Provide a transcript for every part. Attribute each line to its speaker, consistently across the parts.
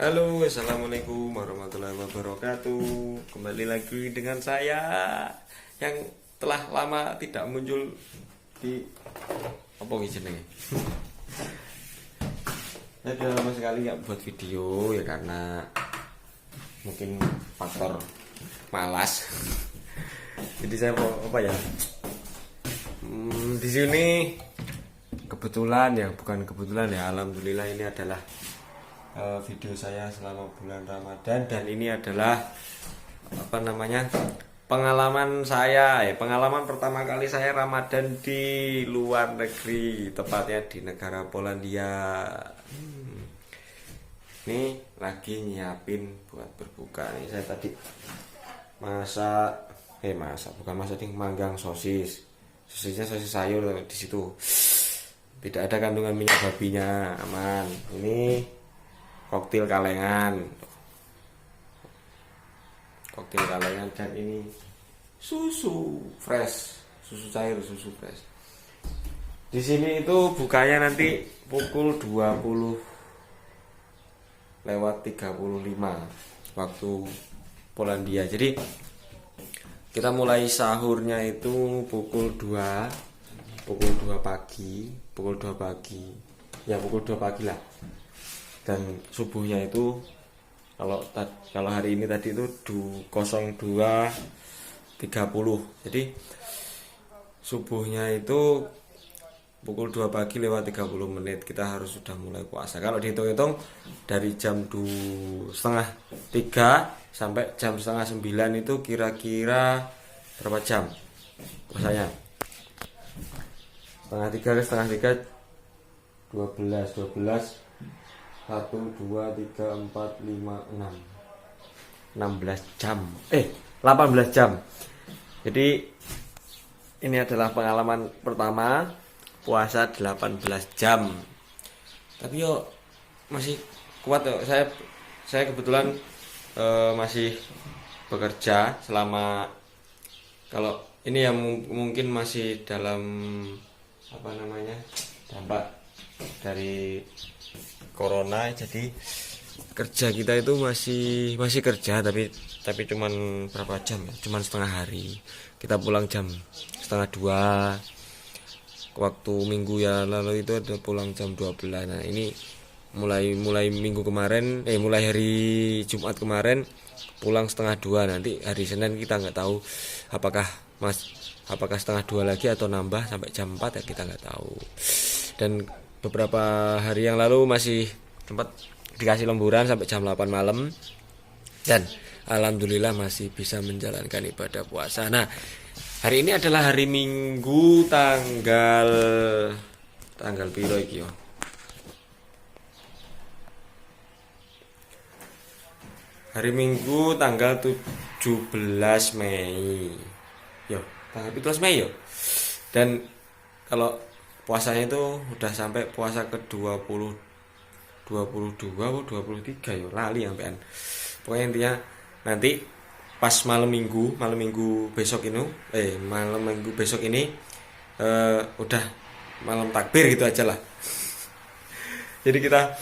Speaker 1: Halo, assalamualaikum warahmatullahi wabarakatuh. Kembali lagi dengan saya yang telah lama tidak muncul di apa jenenge. Saya sudah lama sekali nggak buat video ya karena mungkin faktor malas. Jadi saya mau apa ya? Di sini kebetulan ya, bukan kebetulan ya, alhamdulillah ini adalah video saya selama bulan Ramadan dan ini adalah pengalaman saya pengalaman pertama kali saya Ramadan di luar negeri, tepatnya di negara Polandia. Ini lagi nyiapin buat berbuka nih. Saya tadi manggang sosisnya sosis sayur di situ, tidak ada kandungan minyak babinya, aman. Ini koktail kalengan dan ini susu cair. Di sini itu bukanya nanti pukul 20:35 waktu Polandia. Jadi kita mulai sahurnya itu pukul 2 pagi. Pukul 2 pagi lah. Dan subuhnya itu kalau hari ini tadi itu 02:30. Jadi subuhnya itu pukul 2 pagi lewat 30 menit kita harus sudah mulai puasa. Kalau dihitung-hitung dari jam 2:30 sampai jam 8:30 itu kira-kira berapa jam puasanya? 2:30 12 1, 2, 3, 4, 5, 6 16 jam 18 jam. Jadi ini adalah pengalaman pertama puasa 18 jam. Tapi yo masih kuat yo. Saya kebetulan masih bekerja selama, kalau ini yang mungkin masih dalam dampak dari corona. Jadi kerja kita itu masih kerja tapi cuman berapa jam ya? Cuman setengah hari. Kita pulang jam 1:30. Waktu minggu ya lalu itu ada pulang jam 12. Nah, ini mulai minggu kemarin mulai hari Jumat kemarin pulang 1:30. Nanti hari Senin kita nggak tahu apakah 1:30 lagi atau nambah sampai jam 4 ya, kita nggak tahu. Dan beberapa hari yang lalu masih sempat dikasih lemburan sampai jam 8 malam dan alhamdulillah masih bisa menjalankan ibadah puasa. Nah, hari ini adalah hari Minggu tanggal piro iki yo? Hari Minggu tanggal 17 Mei. Yo, tanggal 17 Mei yo. Dan kalau puasanya itu udah sampai puasa ke 22 atau 23 ya, lali sampean. Pokoknya intinya nanti pas malam minggu besok ini udah malam takbir gitu aja lah. Jadi kita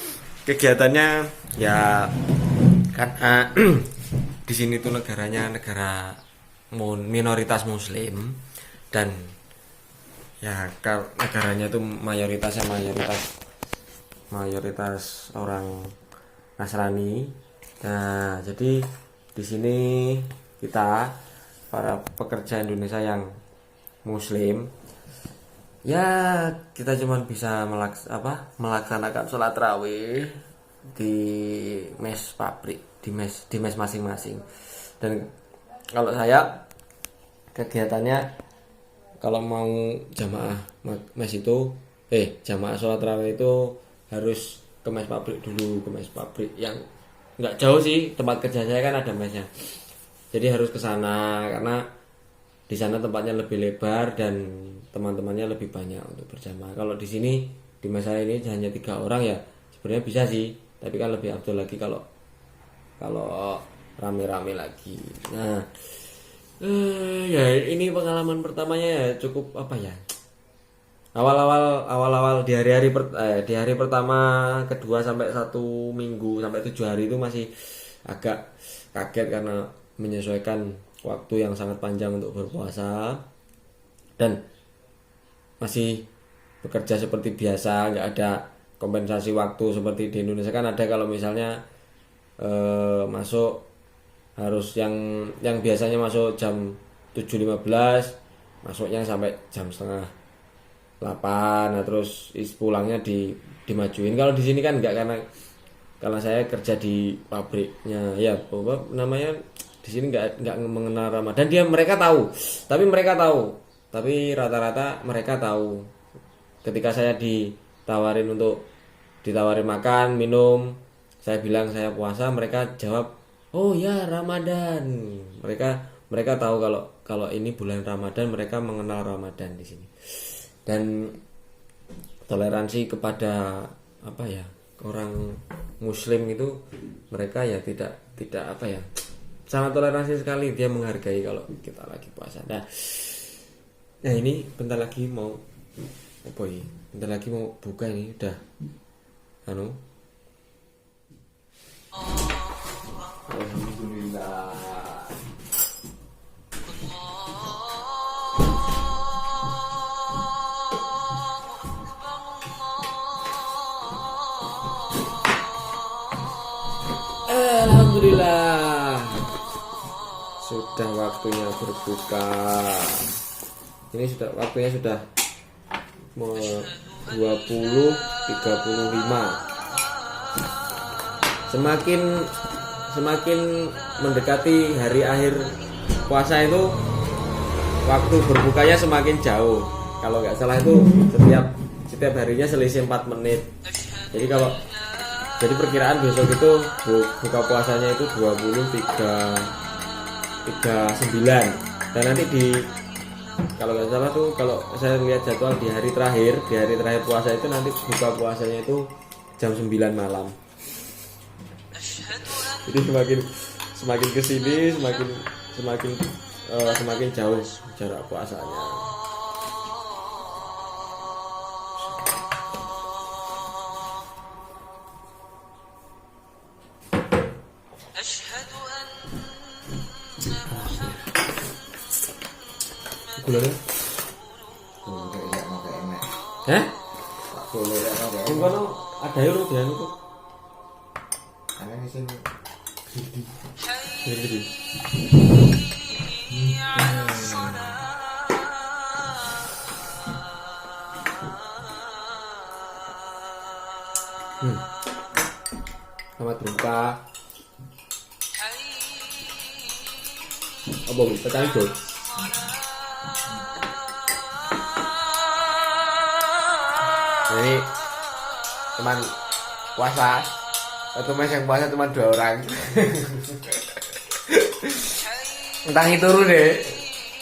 Speaker 1: kegiatannya ya kan di sini tuh negara minoritas muslim dan ya negaranya itu mayoritas orang Nasrani. Nah, jadi di sini kita para pekerja Indonesia yang muslim ya kita cuma bisa melaksanakan sholat tarawih di mes pabrik, di mes masing-masing. Dan kalau saya kegiatannya kalau mau jamaah mes itu jamaah sholat tarawih itu harus ke mes pabrik dulu, ke mes pabrik yang nggak jauh sih, tempat kerja saya kan ada mesnya. Jadi harus ke sana karena di sana tempatnya lebih lebar dan teman-temannya lebih banyak untuk berjamaah. Kalau di sini di mes saya ini hanya 3 orang ya, sebenarnya bisa sih, tapi kan lebih afdol lagi kalau rame-rame lagi. Nah, ya ini pengalaman pertamanya ya cukup awal-awal di hari pertama, kedua sampai 1 minggu sampai 7 hari itu masih agak kaget karena menyesuaikan waktu yang sangat panjang untuk berpuasa dan masih bekerja seperti biasa, nggak ada kompensasi waktu seperti di Indonesia kan ada. Kalau misalnya masuk harus yang biasanya masuk jam 7.15 masuknya sampai jam setengah 8. Nah, terus pulangnya dimajuin. Kalau di sini kan enggak, karena saya kerja di pabriknya ya apa namanya, di sini enggak mengenal Ramadan. Tapi rata-rata mereka tahu. Ketika saya ditawarin makan minum, saya bilang saya puasa, mereka jawab, oh ya Ramadan. Mereka tahu kalau ini bulan Ramadan, mereka mengenal Ramadan di sini. Dan toleransi kepada apa ya, orang Muslim itu mereka ya tidak apa ya, sangat toleransi sekali. Dia menghargai kalau kita lagi puasa. Nah ini bentar lagi mau apa ya? Bentar lagi mau buka ini udah Alhamdulillah. Alhamdulillah. Sudah waktunya berbuka. Ini waktunya sudah mau 20.35. Semakin mendekati hari akhir puasa itu waktu berbukanya semakin jauh. Kalau nggak salah itu setiap harinya selisih 4 menit. Jadi perkiraan besok itu buka puasanya itu 23.39. Dan nanti kalau nggak salah tuh, kalau saya lihat jadwal di hari terakhir puasa itu nanti buka puasanya itu jam 9 malam. Jadi semakin kesini semakin jauh jarak puasanya. Gulanya? Hah? Gulanya ada ya lu dia itu.
Speaker 2: Ana sing
Speaker 1: Gede. Selamat berbuka. Apa wis pecah itu? Ini teman puasa. Satu mes yang puasa cuma 2 orang. Entah itu turun deh.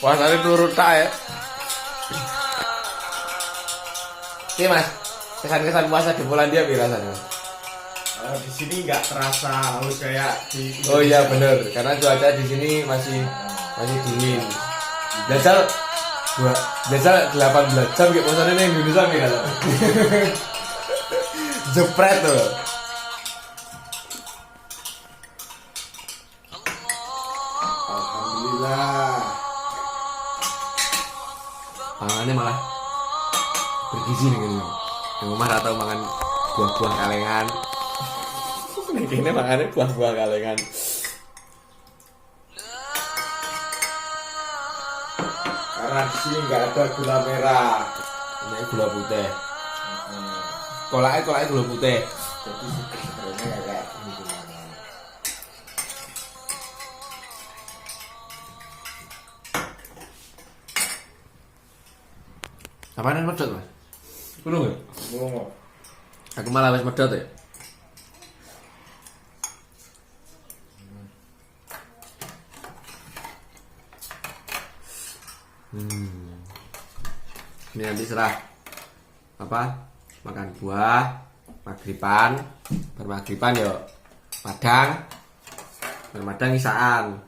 Speaker 1: Puasanya turun tak ya. Oke mas, kesan-kesan puasa di Polandia rasanya?
Speaker 2: di sini nggak terasa harus kayak di
Speaker 1: Oh iya bener, karena cuaca di sini masih dingin. Jajal 18 jam kayak puasanya di Indonesia nih. Jepret tuh.
Speaker 2: Alhamdulillah.
Speaker 1: Pangannya malah bergizi nih gitu. Yang rumah atau makan buah-buah kalengan. Ini makannya buah-buah kalengan.
Speaker 2: Karena di sini nggak ada gula merah.
Speaker 1: Ini gula putih. Kolaknya gula putih.
Speaker 2: Jadi sebenarnya ya kayak ini gimana?
Speaker 1: Apaan yang medot mas? Kurung ya?
Speaker 2: Belum.
Speaker 1: Aku malah wis medot ya. Ini nanti serah makan buah magriban, bermagriban yuk madang, bermadang isaan.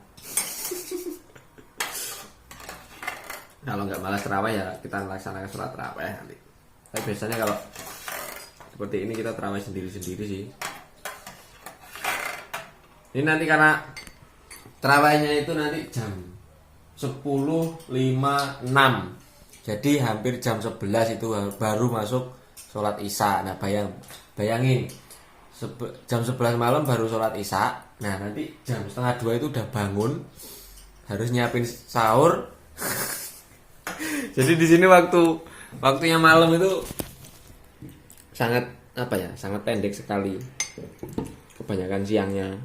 Speaker 1: Kalau nggak malas terawih ya kita laksanakan sholat terawih nanti. Tapi biasanya kalau seperti ini kita terawih sendiri-sendiri sih. Ini nanti karena terawihnya itu nanti jam 10.56. Jadi hampir jam 11 itu baru masuk sholat isya. Nah bayangin jam 11 malam baru sholat isya. Nah nanti jam setengah 2 itu udah bangun, harus nyiapin sahur. Jadi di sini waktunya malam itu sangat sangat pendek sekali. Kebanyakan siangnya.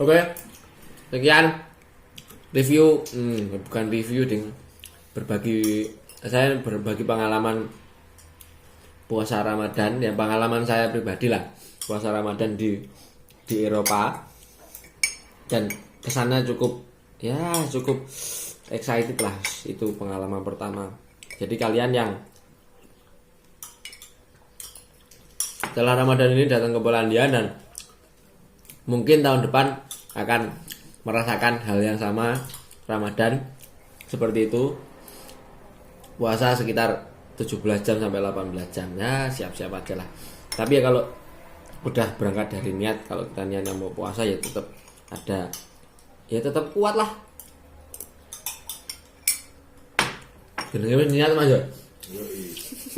Speaker 1: Oke, sekian review, bukan review ding, saya berbagi pengalaman puasa Ramadan, yang pengalaman saya pribadi lah, puasa Ramadan di Eropa, dan kesannya cukup excited lah, itu pengalaman pertama. Jadi kalian yang setelah Ramadan ini datang ke Polandia dan mungkin tahun depan akan merasakan hal yang sama, Ramadan seperti itu, puasa sekitar 17 jam sampai 18 jam, ya siap-siap aja lah. Tapi ya kalau udah berangkat dari niat, kalau kita niat mau puasa ya tetap ada, ya tetap kuat lah. Bener-bener niat mas ya.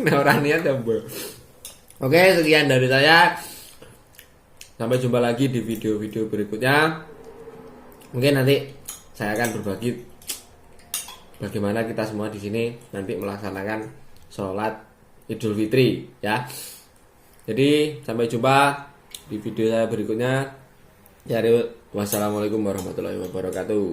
Speaker 1: Nah orang niat ya bro. Oke, sekian dari saya. Sampai jumpa lagi di video-video berikutnya. Mungkin nanti saya akan berbagi bagaimana kita semua di sini nanti melaksanakan sholat Idul Fitri ya. Jadi sampai jumpa di video saya berikutnya. Wassalamualaikum warahmatullahi wabarakatuh.